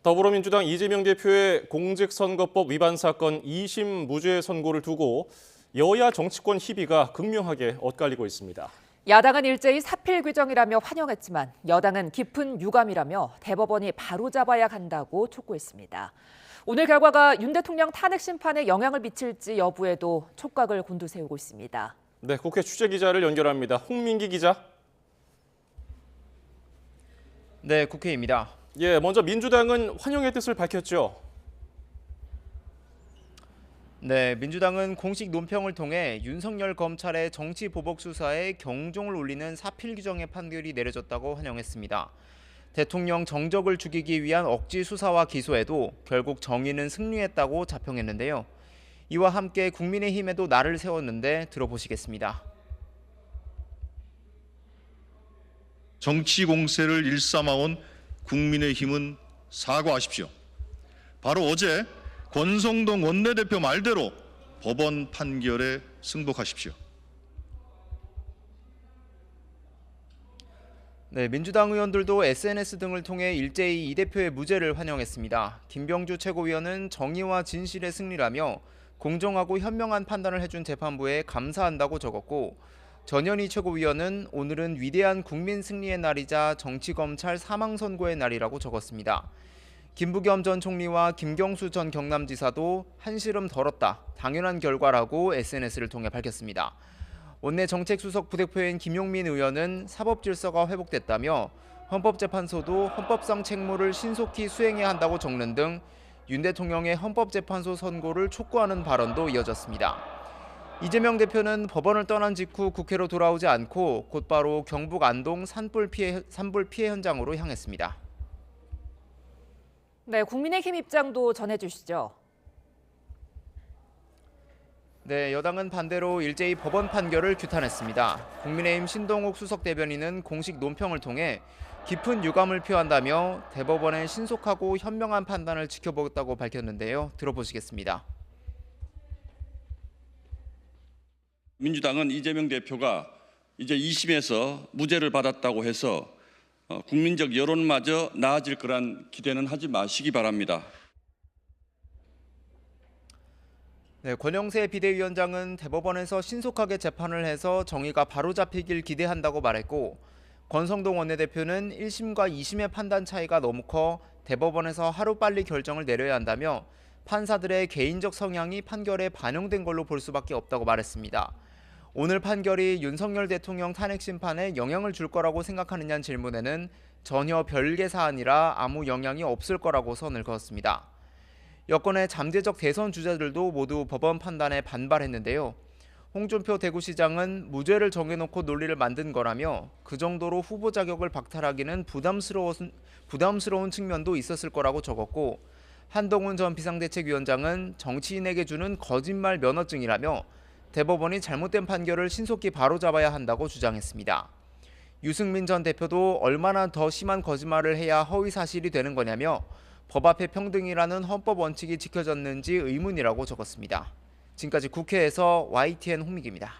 더불어민주당 이재명 대표의 공직선거법 위반 사건 2심 무죄 선고를 두고 여야 정치권 희비가 극명하게 엇갈리고 있습니다. 야당은 일제히 사필 규정이라며 환영했지만 여당은 깊은 유감이라며 대법원이 바로잡아야 한다고 촉구했습니다. 오늘 결과가 윤 대통령 탄핵 심판에 영향을 미칠지 여부에도 촉각을 곤두세우고 있습니다. 네, 국회 취재기자를 연결합니다. 홍민기 기자. 네, 국회입니다. 예, 먼저 민주당은 환영의 뜻을 밝혔죠. 네, 민주당은 공식 논평을 통해 윤석열 검찰의 정치 보복 수사에 경종을 울리는 사필 규정의 판결이 내려졌다고 환영했습니다. 대통령 정적을 죽이기 위한 억지 수사와 기소에도 결국 정의는 승리했다고 자평했는데요. 이와 함께 국민의힘에도 날을 세웠는데 들어보시겠습니다. 정치 공세를 일삼아온 국민의힘은 사과하십시오. 바로 어제 권성동 원내대표 말대로 법원 판결에 승복하십시오. 네, 민주당 의원들도 SNS 등을 통해 일제히 이 대표의 무죄를 환영했습니다. 김병주 최고위원은 정의와 진실의 승리라며 공정하고 현명한 판단을 해준 재판부에 감사한다고 적었고, 전현희 최고위원은 오늘은 위대한 국민 승리의 날이자 정치검찰 사망선고의 날이라고 적었습니다. 김부겸 전 총리와 김경수 전 경남지사도 한시름 덜었다, 당연한 결과라고 SNS를 통해 밝혔습니다. 원내 정책수석 부대표인 김용민 의원은 사법질서가 회복됐다며 헌법재판소도 헌법상 책무를 신속히 수행해야 한다고 적는 등 윤 대통령의 헌법재판소 선고를 촉구하는 발언도 이어졌습니다. 이재명 대표는 법원을 떠난 직후 국회로 돌아오지 않고 곧바로 경북 안동 산불 피해 현장으로 향했습니다. 네, 국민의힘 입장도 전해주시죠. 네, 여당은 반대로 일제히 법원 판결을 규탄했습니다. 국민의힘 신동욱 수석 대변인은 공식 논평을 통해 깊은 유감을 표한다며 대법원의 신속하고 현명한 판단을 지켜보겠다고 밝혔는데요. 들어보시겠습니다. 민주당은 이재명 대표가 이제 2심에서 무죄를 받았다고 해서 국민적 여론마저 나아질 거란 기대는 하지 마시기 바랍니다. 네, 권영세 비대위원장은 대법원에서 신속하게 재판을 해서 정의가 바로잡히길 기대한다고 말했고, 권성동 원내대표는 1심과 2심의 판단 차이가 너무 커 대법원에서 하루빨리 결정을 내려야 한다며 판사들의 개인적 성향이 판결에 반영된 걸로 볼 수밖에 없다고 말했습니다. 오늘 판결이 윤석열 대통령 탄핵 심판에 영향을 줄 거라고 생각하느냐는 질문에는 전혀 별개 사안이라 아무 영향이 없을 거라고 선을 그었습니다. 여권의 잠재적 대선 주자들도 모두 법원 판단에 반발했는데요. 홍준표 대구시장은 무죄를 정해놓고 논리를 만든 거라며 그 정도로 후보 자격을 박탈하기는 부담스러운 측면도 있었을 거라고 적었고, 한동훈 전 비상대책위원장은 정치인에게 주는 거짓말 면허증이라며 대법원이 잘못된 판결을 신속히 바로잡아야 한다고 주장했습니다. 유승민 전 대표도 얼마나 더 심한 거짓말을 해야 허위사실이 되는 거냐며 법 앞에 평등이라는 헌법 원칙이 지켜졌는지 의문이라고 적었습니다. 지금까지 국회에서 YTN 홍민기입니다.